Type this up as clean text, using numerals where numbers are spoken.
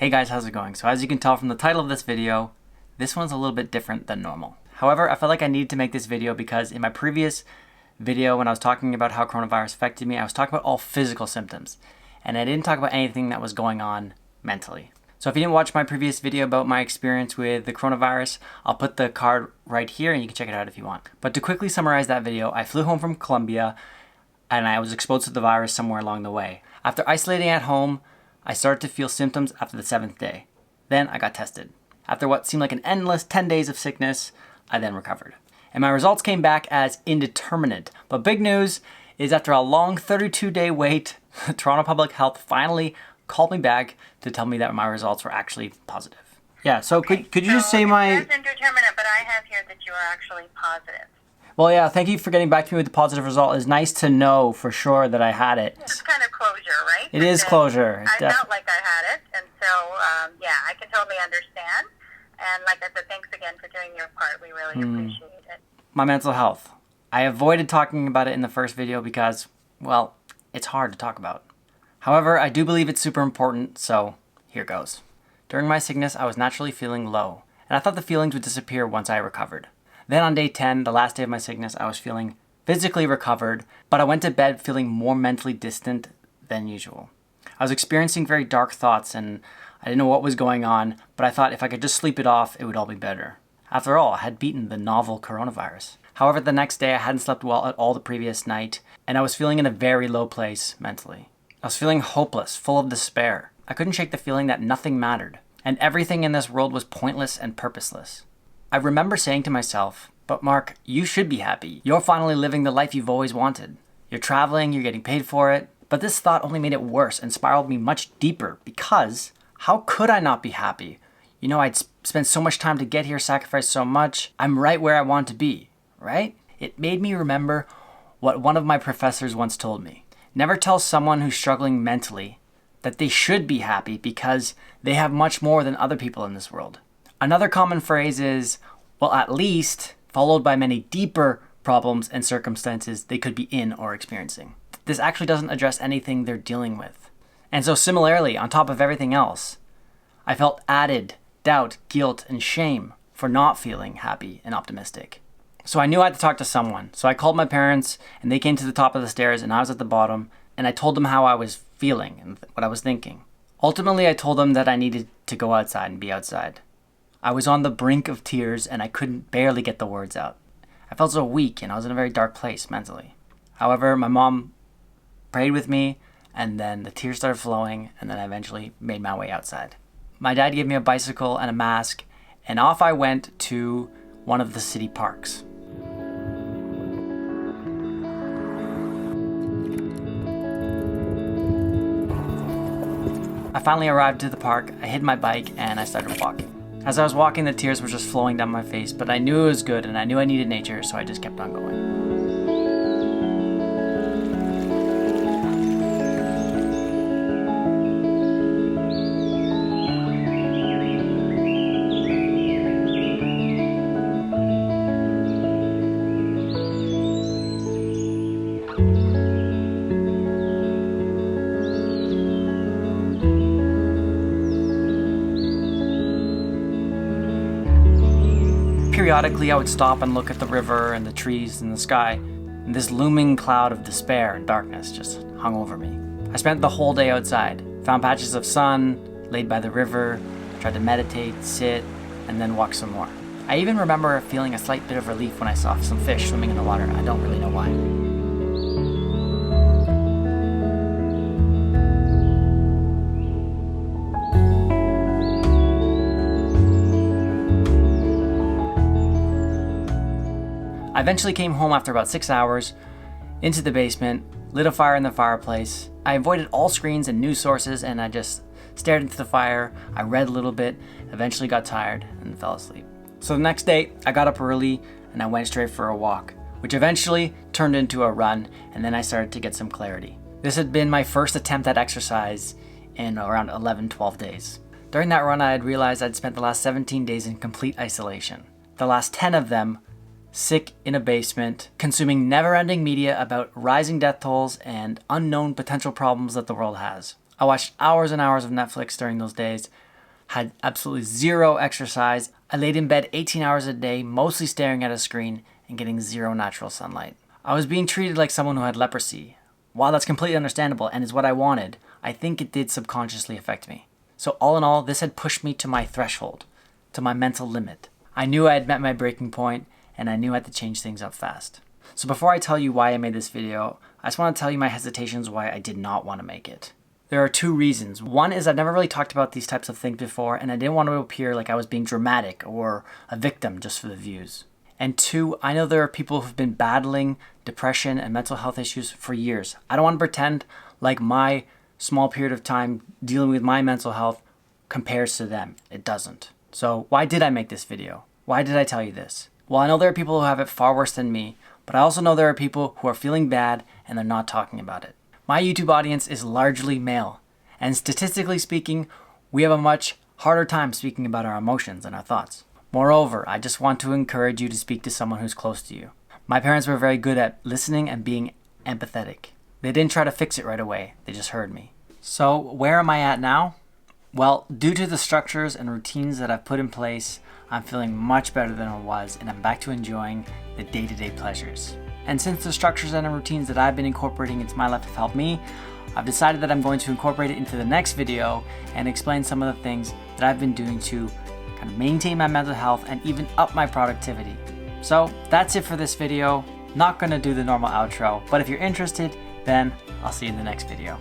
Hey guys, how's it going? So as you can tell from the title of this video, this one's a little bit different than normal. However, I felt like I needed to make this video because in my previous video when I was talking about how coronavirus affected me, I was talking about all physical symptoms. And I didn't talk about anything that was going on mentally. So if you didn't watch my previous video about my experience with the coronavirus, I'll put the card right here and you can check it out if you want. But to quickly summarize that video, I flew home from Colombia and I was exposed to the virus somewhere along the way. After isolating at home, I started to feel symptoms after the 7th day. Then I got tested. After what seemed like an endless 10 days of sickness, I then recovered. And my results came back as indeterminate. But big news is after a long 32-day wait, Toronto Public Health finally called me back to tell me that my results were actually positive. Yeah, so could you just say my... It says indeterminate, but I have here that you are actually positive. Well, yeah, thank you for getting back to me with the positive result. It's nice to know for sure that I had it. It's kind of closure, right? It is closure. I felt like I had it, and so, yeah, I can totally understand. And like I said, thanks again for doing your part. We really appreciate it. My mental health. I avoided talking about it in the first video because, well, it's hard to talk about. However, I do believe it's super important, so here goes. During my sickness, I was naturally feeling low, and I thought the feelings would disappear once I recovered. Then on day 10, the last day of my sickness, I was feeling physically recovered, but I went to bed feeling more mentally distant than usual. I was experiencing very dark thoughts and I didn't know what was going on, but I thought if I could just sleep it off, it would all be better. After all, I had beaten the novel coronavirus. However, the next day I hadn't slept well at all the previous night, and I was feeling in a very low place mentally. I was feeling hopeless, full of despair. I couldn't shake the feeling that nothing mattered, and everything in this world was pointless and purposeless. I remember saying to myself, but Mark, you should be happy. You're finally living the life you've always wanted. You're traveling, you're getting paid for it. But this thought only made it worse and spiraled me much deeper because how could I not be happy? You know, I'd spent so much time to get here, sacrificed so much. I'm right where I want to be, right? It made me remember what one of my professors once told me. Never tell someone who's struggling mentally that they should be happy because they have much more than other people in this world. Another common phrase is, well, at least, followed by many deeper problems and circumstances they could be in or experiencing. This actually doesn't address anything they're dealing with. And so similarly, on top of everything else, I felt added doubt, guilt, and shame for not feeling happy and optimistic. So I knew I had to talk to someone. So I called my parents and they came to the top of the stairs and I was at the bottom and I told them how I was feeling and what I was thinking. Ultimately, I told them that I needed to go outside and be outside. I was on the brink of tears and I couldn't barely get the words out. I felt so weak and I was in a very dark place mentally. However, my mom prayed with me and then the tears started flowing and then I eventually made my way outside. My dad gave me a bicycle and a mask and off I went to one of the city parks. I finally arrived to the park, I hid my bike and I started walking. As I was walking, the tears were just flowing down my face, but I knew it was good and I knew I needed nature, so I just kept on going. Periodically, I would stop and look at the river and the trees and the sky, and this looming cloud of despair and darkness just hung over me. I spent the whole day outside, found patches of sun, laid by the river, tried to meditate, sit, and then walk some more. I even remember feeling a slight bit of relief when I saw some fish swimming in the water. I don't really know why. I eventually came home after about 6 hours, into the basement, lit a fire in the fireplace. I avoided all screens and news sources and I just stared into the fire. I read a little bit, eventually got tired and fell asleep. So the next day, I got up early and I went straight for a walk, which eventually turned into a run and then I started to get some clarity. This had been my first attempt at exercise in around 11-12 days. During that run, I had realized I'd spent the last 17 days in complete isolation. The last 10 of them sick in a basement, consuming never-ending media about rising death tolls and unknown potential problems that the world has. I watched hours and hours of Netflix during those days, had absolutely zero exercise. I laid in bed 18 hours a day, mostly staring at a screen and getting zero natural sunlight. I was being treated like someone who had leprosy. While that's completely understandable and is what I wanted, I think it did subconsciously affect me. So all in all, this had pushed me to my threshold, to my mental limit. I knew I had met my breaking point, and I knew I had to change things up fast. So before I tell you why I made this video, I just want to tell you my hesitations why I did not want to make it. There are two reasons. One is I've never really talked about these types of things before, and I didn't want to appear like I was being dramatic or a victim just for the views. And two, I know there are people who've been battling depression and mental health issues for years. I don't want to pretend like my small period of time dealing with my mental health compares to them. It doesn't. So why did I make this video? Why did I tell you this? Well, I know there are people who have it far worse than me, but I also know there are people who are feeling bad and they're not talking about it. My YouTube audience is largely male, and statistically speaking, we have a much harder time speaking about our emotions and our thoughts. Moreover, I just want to encourage you to speak to someone who's close to you. My parents were very good at listening and being empathetic. They didn't try to fix it right away, they just heard me. So where am I at now? Well, due to the structures and routines that I've put in place, I'm feeling much better than I was, and I'm back to enjoying the day-to-day pleasures. And since the structures and the routines that I've been incorporating into my life have helped me, I've decided that I'm going to incorporate it into the next video and explain some of the things that I've been doing to kind of maintain my mental health and even up my productivity. So that's it for this video. Not gonna do the normal outro, but if you're interested, then I'll see you in the next video.